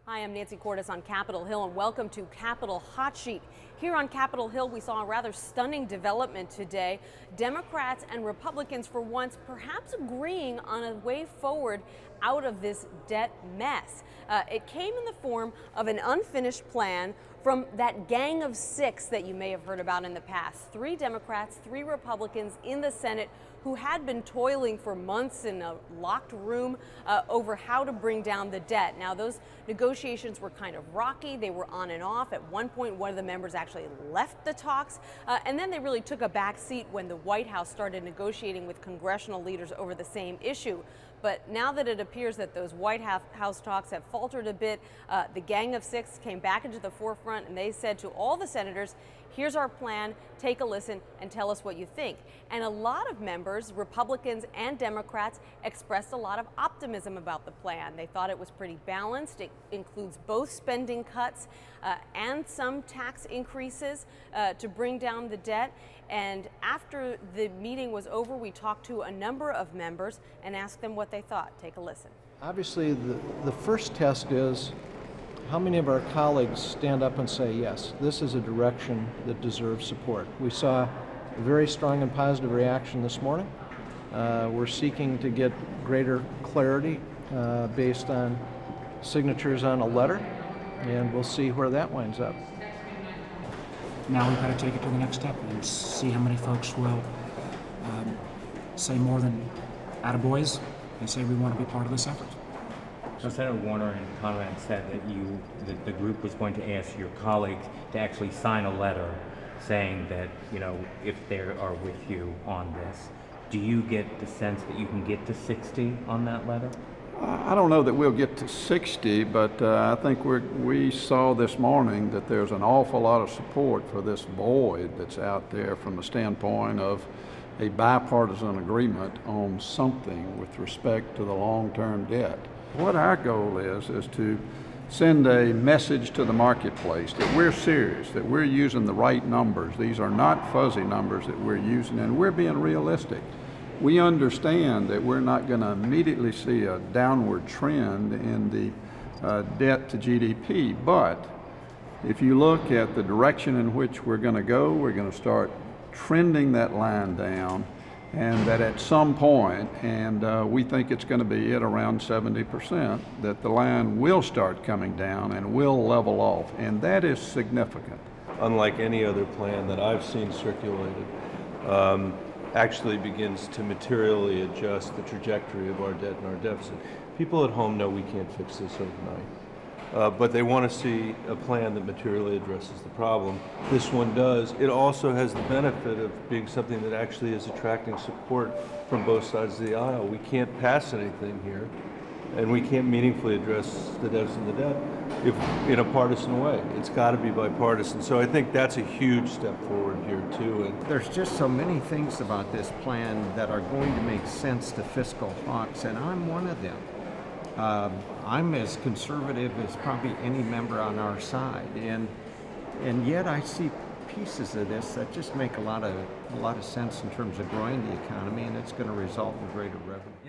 Hi, I'm Nancy Cordes on Capitol Hill, and welcome to Capitol Hotsheet. Here on Capitol Hill, we saw a rather stunning development today. Democrats and Republicans, for once, perhaps agreeing on a way forward out of this debt mess. It came in the form of an unfinished plan from that gang of six that you may have heard about in the past. 3 Democrats, 3 Republicans in the Senate who had been toiling for months in a locked room over how to bring down the debt. Now, those negotiations were kind of rocky. They were on and off. At one point, one of the members actually left the talks, and then they really took a back seat when the White House started negotiating with congressional leaders over the same issue. But now that it appears that those White House talks have faltered a bit, the Gang of Six came back into the forefront, and they said to all the senators, here's our plan, take a listen and tell us what you think. And a lot of members, Republicans and Democrats, expressed a lot of optimism about the plan. They thought it was pretty balanced. It includes both spending cuts and some tax increases to bring down the debt. And after the meeting was over, we talked to a number of members and asked them what they thought. Take a listen. Obviously, the first test is how many of our colleagues stand up and say, yes, this is a direction that deserves support. We saw a very strong and positive reaction this morning. We're seeking to get greater clarity based on signatures on a letter, and we'll see where that winds up. Now we've got to take it to the next step and see how many folks will say more than attaboys and say we want to be part of this effort. So Senator Warner and Conrad said that the group was going to ask your colleagues to actually sign a letter saying that, if they are with you on this. Do you get the sense that you can get to 60 on that letter? I don't know that we'll get to 60, but I think we saw this morning that there's an awful lot of support for this void that's out there from the standpoint of a bipartisan agreement on something with respect to the long-term debt. What our goal is to send a message to the marketplace that we're serious, that we're using the right numbers. These are not fuzzy numbers that we're using, and we're being realistic. We understand that we're not going to immediately see a downward trend in the debt to GDP, but if you look at the direction in which we're going to go, we're going to start trending that line down, and that at some point, and we think it's going to be at around 70%, that the line will start coming down and will level off, and that is significant. Unlike any other plan that I've seen circulated, actually begins to materially adjust the trajectory of our debt and our deficit. People at home know we can't fix this overnight, but they want to see a plan that materially addresses the problem. This one does. It also has the benefit of being something that actually is attracting support from both sides of the aisle. We can't pass anything here, and we can't meaningfully address the deficit and the debt in a partisan way. It's got to be bipartisan. So I think that's a huge step forward here too. And there's just so many things about this plan that are going to make sense to fiscal hawks, and I'm one of them. I'm as conservative as probably any member on our side, and yet I see pieces of this that just make a lot of sense in terms of growing the economy, and it's going to result in greater revenue.